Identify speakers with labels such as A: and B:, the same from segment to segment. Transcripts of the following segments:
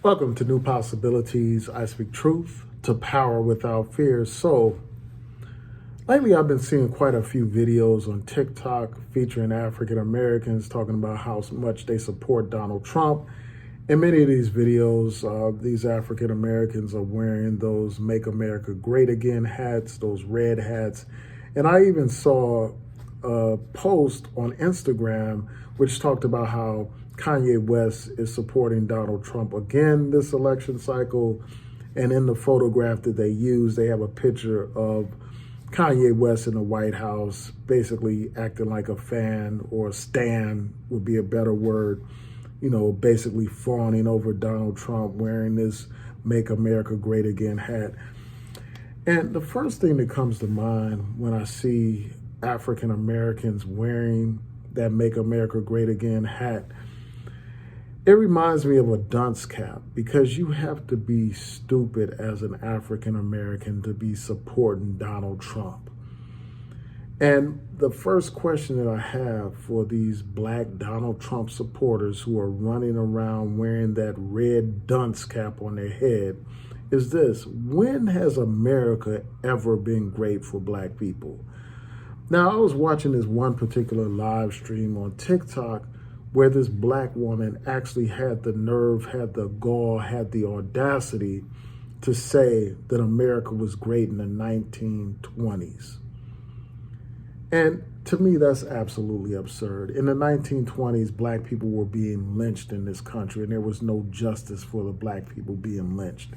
A: Welcome to New Possibilities. I speak truth to power without fear. So, lately I've been seeing quite a few videos on TikTok featuring African Americans talking about how much they support Donald Trump. In many of these videos, these African Americans are wearing those Make America Great Again hats, those red hats. And I even saw a post on Instagram which talked about how Kanye West is supporting Donald Trump again this election cycle. And in the photograph that they use, they have a picture of Kanye West in the White House, basically acting like a fan, or a stan would be a better word, basically fawning over Donald Trump wearing this Make America Great Again hat. And the first thing that comes to mind when I see African Americans wearing that Make America Great Again hat, it reminds me of a dunce cap, because you have to be stupid as an African American to be supporting Donald Trump. And the first question that I have for these black Donald Trump supporters who are running around wearing that red dunce cap on their head is this: when has America ever been great for black people? Now, I was watching this one particular live stream on TikTok where this black woman actually had the nerve, had the gall, had the audacity to say that America was great in the 1920s. And to me, that's absolutely absurd. In the 1920s, black people were being lynched in this country, and there was no justice for the black people being lynched.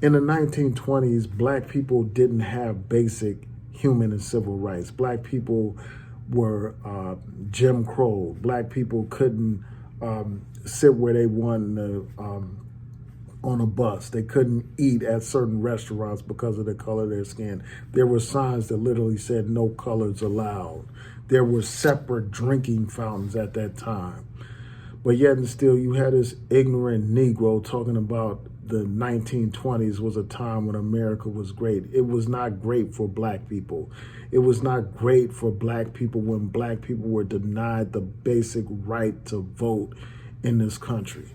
A: In the 1920s, black people didn't have basic human and civil rights. Black people were Jim Crow. Black people couldn't sit where they wanted on a bus. They couldn't eat at certain restaurants because of the color of their skin. There were signs that literally said no colors allowed. There were separate drinking fountains at that time. But yet and still, you had this ignorant Negro talking about the 1920s was a time when America was great. It was not great for black people. It was not great for black people when black people were denied the basic right to vote in this country.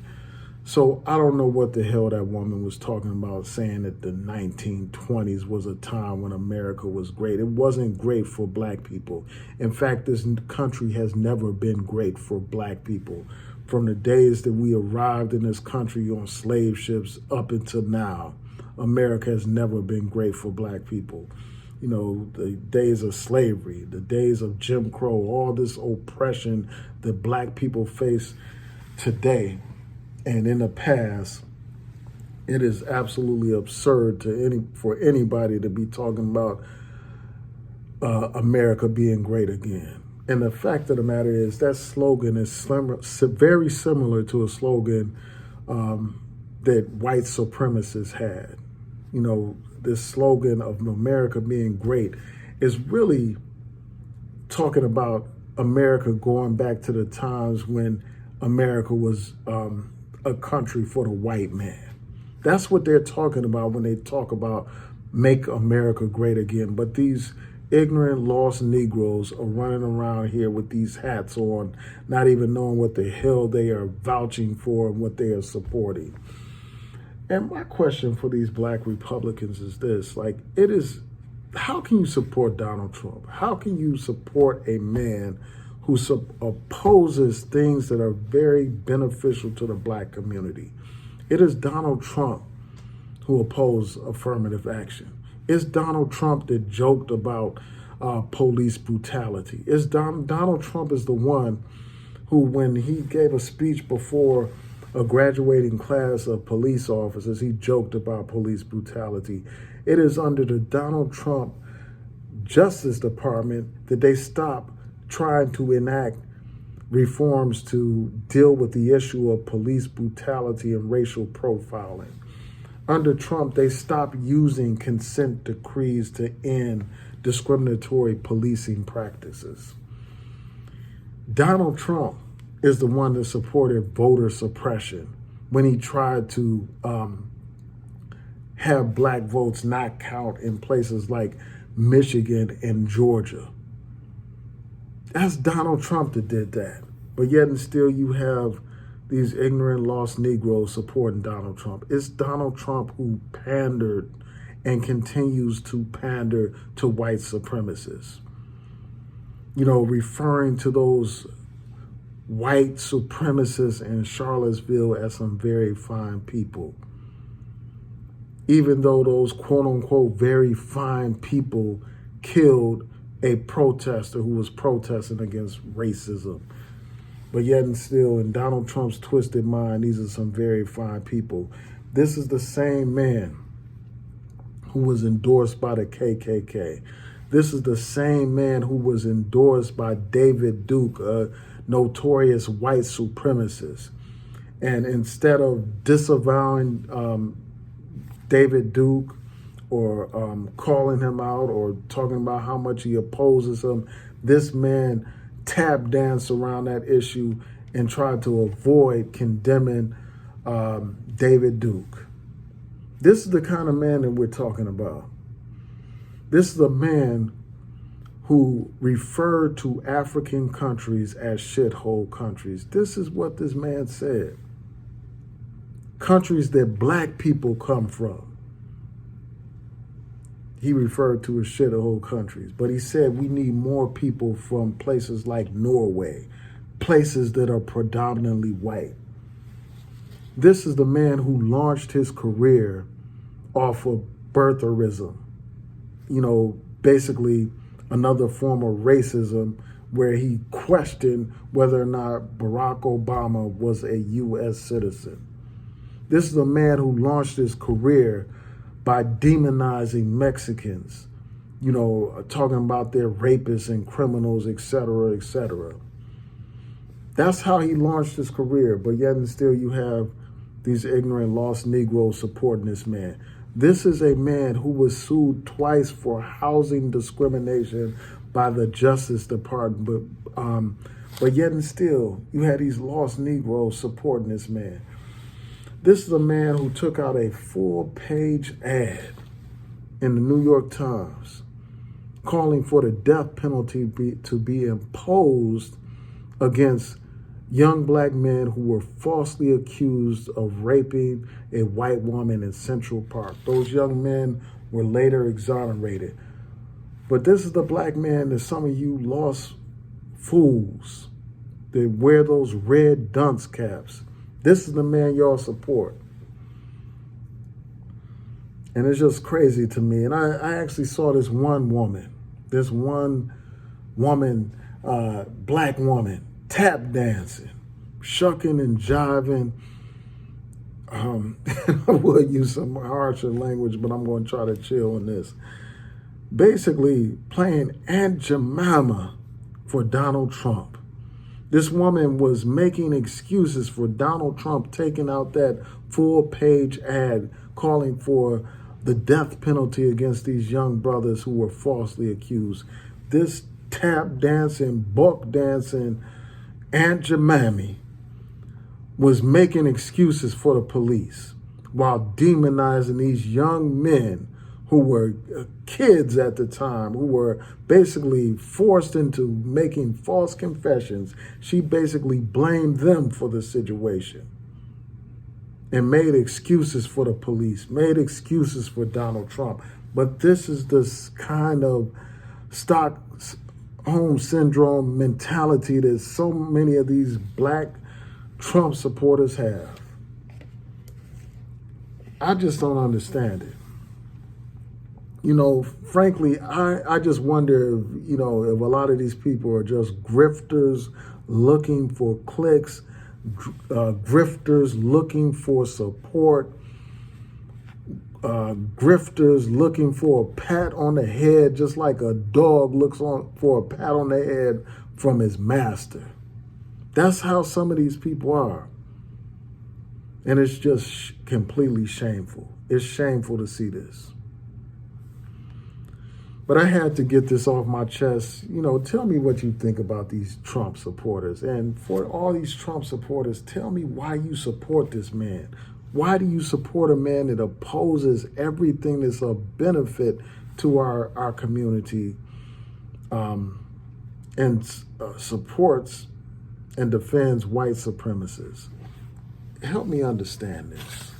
A: So I don't know what the hell that woman was talking about, saying that the 1920s was a time when America was great. It wasn't great for black people. In fact, this country has never been great for black people. From the days that we arrived in this country on slave ships up until now, America has never been great for black people. The days of slavery, the days of Jim Crow, all this oppression that black people face today and in the past, it is absolutely absurd for anybody to be talking about America being great again. And the fact of the matter is that slogan is very similar to a slogan that white supremacists had. This slogan of America being great is really talking about America going back to the times when America was a country for the white man. That's what they're talking about when they talk about Make America Great Again. But these ignorant, lost Negroes are running around here with these hats on, not even knowing what the hell they are vouching for and what they are supporting. And my question for these black Republicans is this: how can you support Donald Trump? How can you support a man who opposes things that are very beneficial to the black community? It is Donald Trump who opposed affirmative action. It's Donald Trump that joked about police brutality. It's Donald Trump is the one who, when he gave a speech before a graduating class of police officers, he joked about police brutality. It is under the Donald Trump Justice Department that they stopped trying to enact reforms to deal with the issue of police brutality and racial profiling. Under Trump, they stopped using consent decrees to end discriminatory policing practices. Donald Trump is the one that supported voter suppression when he tried to have black votes not count in places like Michigan and Georgia. That's Donald Trump that did that. But yet and still you have these ignorant, lost Negroes supporting Donald Trump. It's Donald Trump who pandered and continues to pander to white supremacists. You know, referring to those white supremacists in Charlottesville as some very fine people. Even though those quote unquote very fine people killed a protester who was protesting against racism. But yet and still, in Donald Trump's twisted mind, these are some very fine people. This is the same man who was endorsed by the KKK. This is the same man who was endorsed by David Duke, a notorious white supremacist. And instead of disavowing David Duke or calling him out or talking about how much he opposes him, this man tap danced around that issue and tried to avoid condemning David Duke. This is the kind of man that we're talking about. This is a man who referred to African countries as shithole countries. This is what this man said. Countries that black people come from, he referred to as shithole countries. But he said we need more people from places like Norway, places that are predominantly white. This is the man who launched his career off of birtherism. You know, basically another form of racism where he questioned whether or not Barack Obama was a U.S. citizen. This is a man who launched his career by demonizing Mexicans, you know, talking about their rapists and criminals, et cetera, et cetera. That's how he launched his career, but yet and still you have these ignorant, lost Negroes supporting this man. This is a man who was sued twice for housing discrimination by the Justice Department, but yet and still you had these lost Negroes supporting this man. This is a man who took out a full-page ad in the New York Times calling for the death penalty to be imposed against young black men who were falsely accused of raping a white woman in Central Park. Those young men were later exonerated. But this is the black man that some of you lost fools that wear those red dunce caps. This is the man y'all support. And it's just crazy to me. And I actually saw this one woman, black woman, tap dancing, shucking and jiving. I would use some harsher language, but I'm going to try to chill on this. Basically playing Aunt Jemima for Donald Trump. This woman was making excuses for Donald Trump taking out that full-page ad calling for the death penalty against these young brothers who were falsely accused. This tap dancing, buck dancing Aunt Jemima was making excuses for the police while demonizing these young men who were kids at the time, who were basically forced into making false confessions. She basically blamed them for the situation and made excuses for the police, made excuses for Donald Trump. But this is this kind of Stockholm syndrome mentality that so many of these black Trump supporters have. I just don't understand it. You know, frankly, I just wonder if, if a lot of these people are just grifters looking for clicks, grifters looking for support, grifters looking for a pat on the head, just like a dog looks for a pat on the head from his master. That's how some of these people are. And it's just completely shameful. It's shameful to see this. But I had to get this off my chest. Tell me what you think about these Trump supporters. And for all these Trump supporters, tell me why you support this man. Why do you support a man that opposes everything that's of benefit to our community and supports and defends white supremacists? help me understand this.